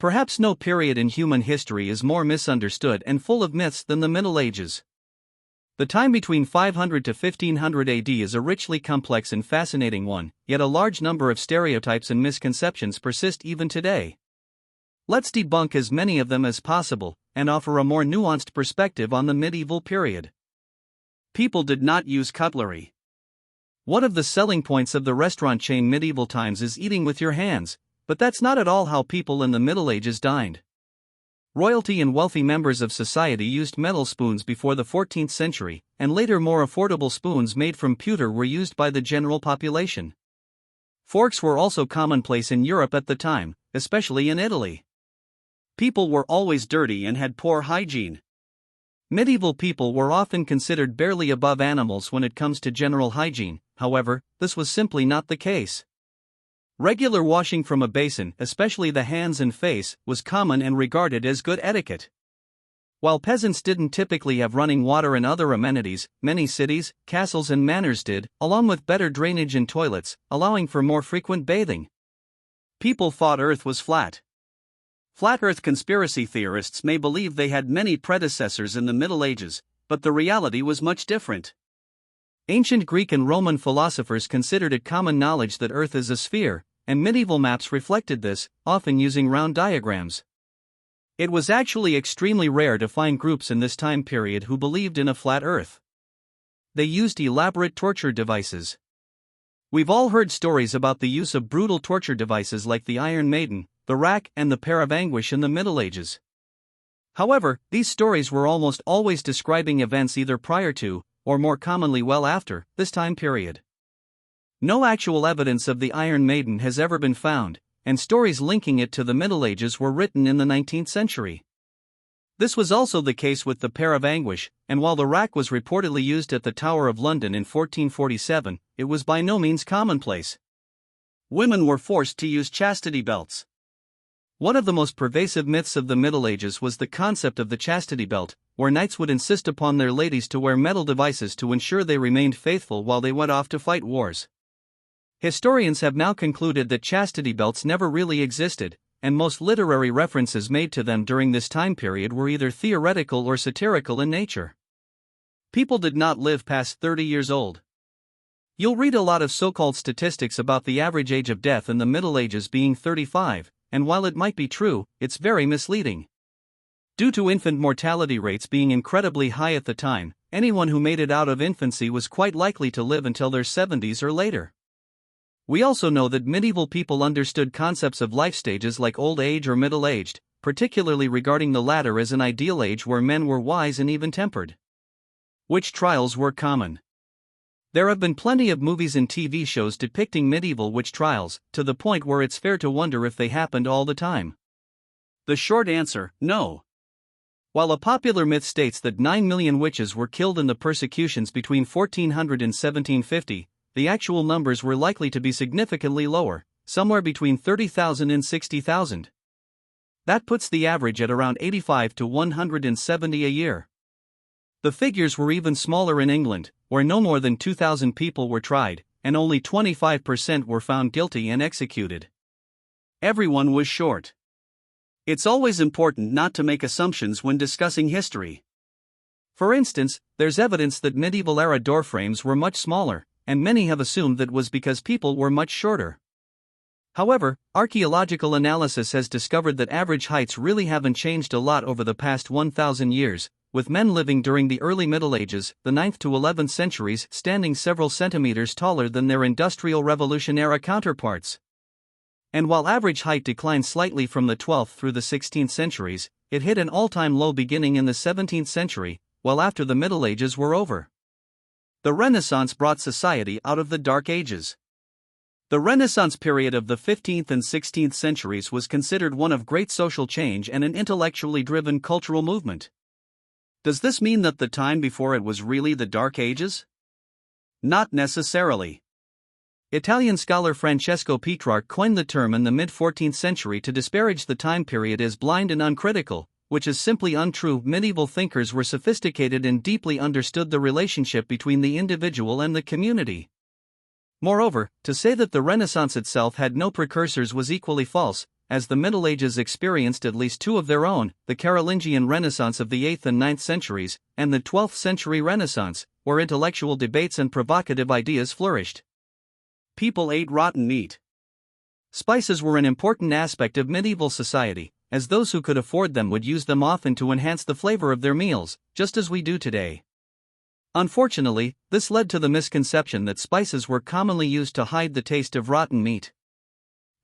Perhaps no period in human history is more misunderstood and full of myths than the Middle Ages. The time between 500 to 1500 AD is a richly complex and fascinating one, yet a large number of stereotypes and misconceptions persist even today. Let's debunk as many of them as possible, and offer a more nuanced perspective on the medieval period. People did not use cutlery. One of the selling points of the restaurant chain medieval times is eating with your hands, but that's not at all how people in the Middle Ages dined. Royalty and wealthy members of society used metal spoons before the 14th century, and later more affordable spoons made from pewter were used by the general population. Forks were also commonplace in Europe at the time, especially in Italy. People were always dirty and had poor hygiene. Medieval people were often considered barely above animals when it comes to general hygiene, however, this was simply not the case. Regular washing from a basin, especially the hands and face, was common and regarded as good etiquette. While peasants didn't typically have running water and other amenities, many cities, castles and manors did, along with better drainage and toilets, allowing for more frequent bathing. People thought Earth was flat. Flat Earth conspiracy theorists may believe they had many predecessors in the Middle Ages, but the reality was much different. Ancient Greek and Roman philosophers considered it common knowledge that Earth is a sphere, and medieval maps reflected this, often using round diagrams. It was actually extremely rare to find groups in this time period who believed in a flat Earth. They used elaborate torture devices. We've all heard stories about the use of brutal torture devices like the Iron Maiden, the rack, and the pair of anguish in the Middle Ages. However, these stories were almost always describing events either prior to, or more commonly well after, this time period. No actual evidence of the Iron Maiden has ever been found, and stories linking it to the Middle Ages were written in the 19th century. This was also the case with the pair of anguish, and while the rack was reportedly used at the Tower of London in 1447, it was by no means commonplace. Women were forced to use chastity belts. One of the most pervasive myths of the Middle Ages was the concept of the chastity belt, where knights would insist upon their ladies to wear metal devices to ensure they remained faithful while they went off to fight wars. Historians have now concluded that chastity belts never really existed, and most literary references made to them during this time period were either theoretical or satirical in nature. People did not live past 30 years old. You'll read a lot of so-called statistics about the average age of death in the Middle Ages being 35, and while it might be true, it's very misleading. Due to infant mortality rates being incredibly high at the time, anyone who made it out of infancy was quite likely to live until their 70s or later. We also know that medieval people understood concepts of life stages like old age or middle-aged, particularly regarding the latter as an ideal age where men were wise and even-tempered. Witch trials were common. There have been plenty of movies and TV shows depicting medieval witch trials, to the point where it's fair to wonder if they happened all the time. The short answer, no. While a popular myth states that 9 million witches were killed in the persecutions between 1400 and 1750, the actual numbers were likely to be significantly lower, somewhere between 30,000 and 60,000. That puts the average at around 85 to 170 a year. The figures were even smaller in England, where no more than 2,000 people were tried, and only 25% were found guilty and executed. Everyone was short. It's always important not to make assumptions when discussing history. For instance, there's evidence that medieval-era doorframes were much smaller, and many have assumed that was because people were much shorter. However, archaeological analysis has discovered that average heights really haven't changed a lot over the past 1,000 years, with men living during the early Middle Ages, the 9th to 11th centuries, standing several centimeters taller than their Industrial Revolution-era counterparts. And while average height declined slightly from the 12th through the 16th centuries, it hit an all-time low beginning in the 17th century, well after the Middle Ages were over. The Renaissance brought society out of the Dark Ages. The Renaissance period of the 15th and 16th centuries was considered one of great social change and an intellectually driven cultural movement. Does this mean that the time before it was really the Dark Ages? Not necessarily. Italian scholar Francesco Petrarch coined the term in the mid-14th century to disparage the time period as blind and uncritical, which is simply untrue. Medieval thinkers were sophisticated and deeply understood the relationship between the individual and the community. Moreover, to say that the Renaissance itself had no precursors was equally false, as the Middle Ages experienced at least two of their own, the Carolingian Renaissance of the 8th and 9th centuries, and the 12th century Renaissance, where intellectual debates and provocative ideas flourished. People ate rotten meat. Spices were an important aspect of medieval society, as those who could afford them would use them often to enhance the flavor of their meals, just as we do today. Unfortunately, this led to the misconception that spices were commonly used to hide the taste of rotten meat.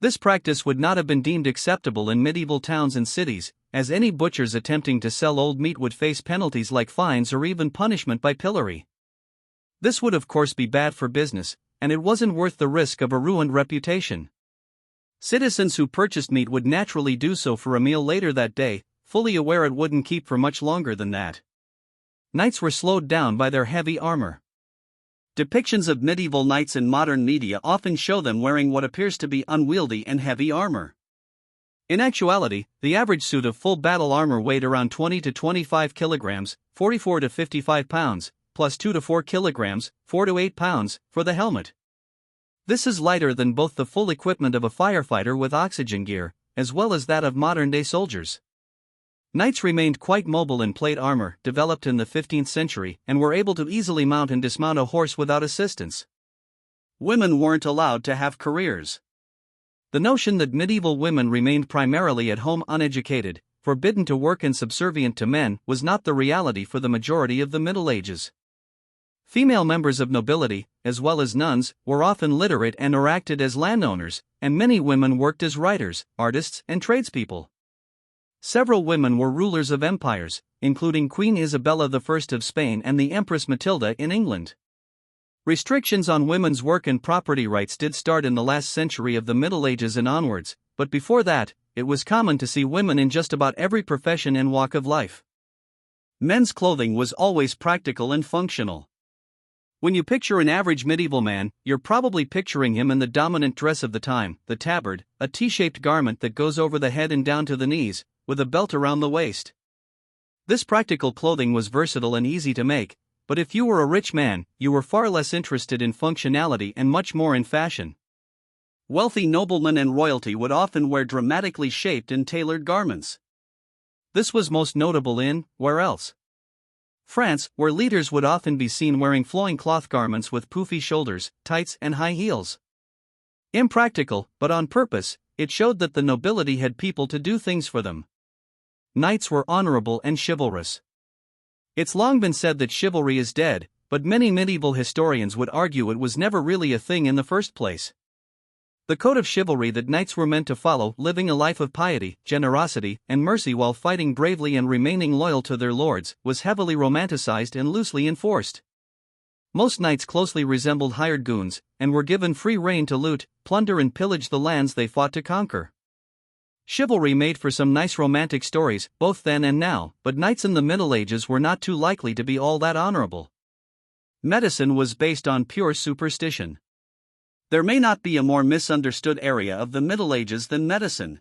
This practice would not have been deemed acceptable in medieval towns and cities, as any butchers attempting to sell old meat would face penalties like fines or even punishment by pillory. This would of course be bad for business, and it wasn't worth the risk of a ruined reputation. Citizens who purchased meat would naturally do so for a meal later that day, fully aware it wouldn't keep for much longer than that. Knights were slowed down by their heavy armor. Depictions of medieval knights in modern media often show them wearing what appears to be unwieldy and heavy armor. In actuality, the average suit of full battle armor weighed around 20 to 25 kilograms, 44 to 55 pounds, plus 2 to 4 kilograms, 4 to 8 pounds, for the helmet. This is lighter than both the full equipment of a firefighter with oxygen gear, as well as that of modern-day soldiers. Knights remained quite mobile in plate armor, developed in the 15th century, and were able to easily mount and dismount a horse without assistance. Women weren't allowed to have careers. The notion that medieval women remained primarily at home uneducated, forbidden to work and subservient to men, was not the reality for the majority of the Middle Ages. Female members of nobility, as well as nuns, were often literate and or acted as landowners, and many women worked as writers, artists, and tradespeople. Several women were rulers of empires, including Queen Isabella I of Spain and the Empress Matilda in England. Restrictions on women's work and property rights did start in the last century of the Middle Ages and onwards, but before that, it was common to see women in just about every profession and walk of life. Men's clothing was always practical and functional. When you picture an average medieval man, you're probably picturing him in the dominant dress of the time, the tabard, a T-shaped garment that goes over the head and down to the knees, with a belt around the waist. This practical clothing was versatile and easy to make, but if you were a rich man, you were far less interested in functionality and much more in fashion. Wealthy noblemen and royalty would often wear dramatically shaped and tailored garments. This was most notable in, where else? France, where leaders would often be seen wearing flowing cloth garments with poofy shoulders, tights, and high heels. Impractical, but on purpose, it showed that the nobility had people to do things for them. Knights were honorable and chivalrous. It's long been said that chivalry is dead, but many medieval historians would argue it was never really a thing in the first place. The code of chivalry that knights were meant to follow, living a life of piety, generosity, and mercy while fighting bravely and remaining loyal to their lords, was heavily romanticized and loosely enforced. Most knights closely resembled hired goons, and were given free rein to loot, plunder and pillage the lands they fought to conquer. Chivalry made for some nice romantic stories, both then and now, but knights in the Middle Ages were not too likely to be all that honorable. Medicine was based on pure superstition. There may not be a more misunderstood area of the Middle Ages than medicine.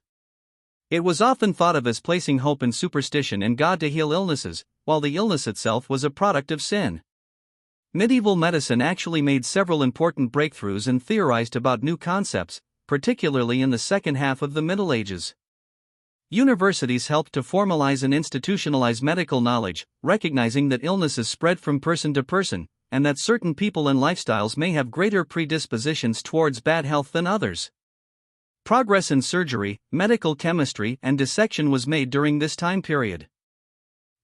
It was often thought of as placing hope in superstition and God to heal illnesses, while the illness itself was a product of sin. Medieval medicine actually made several important breakthroughs and theorized about new concepts, particularly in the second half of the Middle Ages. Universities helped to formalize and institutionalize medical knowledge, recognizing that illnesses spread from person to person, and that certain people and lifestyles may have greater predispositions towards bad health than others. Progress in surgery, medical chemistry, and dissection was made during this time period.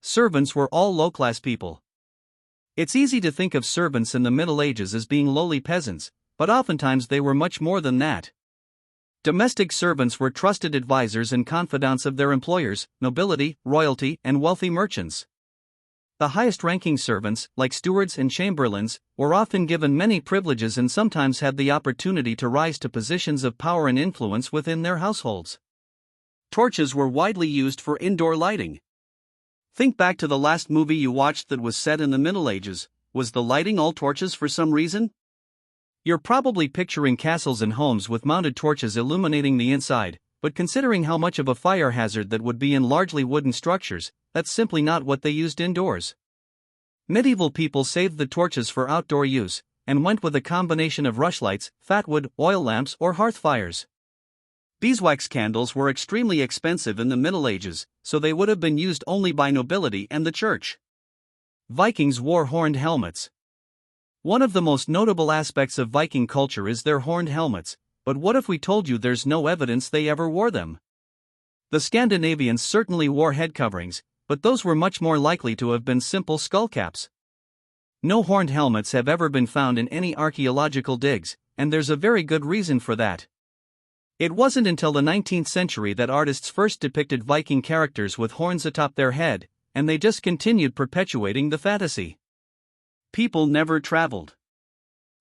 Servants were all low-class people. It's easy to think of servants in the Middle Ages as being lowly peasants, but oftentimes they were much more than that. Domestic servants were trusted advisors and confidants of their employers, nobility, royalty, and wealthy merchants. The highest-ranking servants, like stewards and chamberlains, were often given many privileges and sometimes had the opportunity to rise to positions of power and influence within their households. Torches were widely used for indoor lighting. Think back to the last movie you watched that was set in the Middle Ages. Was the lighting all torches for some reason? You're probably picturing castles and homes with mounted torches illuminating the inside, but considering how much of a fire hazard that would be in largely wooden structures, that's simply not what they used indoors. Medieval people saved the torches for outdoor use, and went with a combination of rushlights, fatwood, oil lamps, or hearth fires. Beeswax candles were extremely expensive in the Middle Ages, so they would have been used only by nobility and the church. Vikings wore horned helmets. One of the most notable aspects of Viking culture is their horned helmets, but what if we told you there's no evidence they ever wore them? The Scandinavians certainly wore head coverings, but those were much more likely to have been simple skullcaps. No horned helmets have ever been found in any archaeological digs, and there's a very good reason for that. It wasn't until the 19th century that artists first depicted Viking characters with horns atop their head, and they just continued perpetuating the fantasy. People never traveled.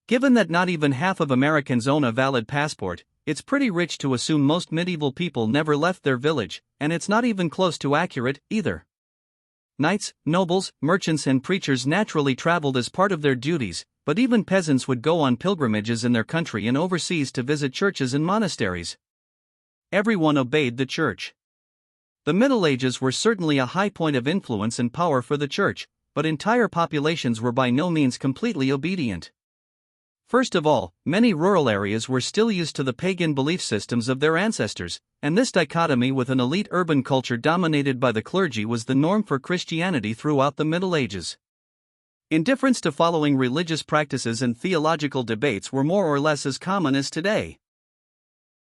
Given that not even half of Americans own a valid passport, it's pretty rich to assume most medieval people never left their village, and it's not even close to accurate, either. Knights, nobles, merchants and preachers naturally traveled as part of their duties, but even peasants would go on pilgrimages in their country and overseas to visit churches and monasteries. Everyone obeyed the church. The Middle Ages were certainly a high point of influence and power for the church, but entire populations were by no means completely obedient. First of all, many rural areas were still used to the pagan belief systems of their ancestors, and this dichotomy with an elite urban culture dominated by the clergy was the norm for Christianity throughout the Middle Ages. Indifference to following religious practices and theological debates were more or less as common as today.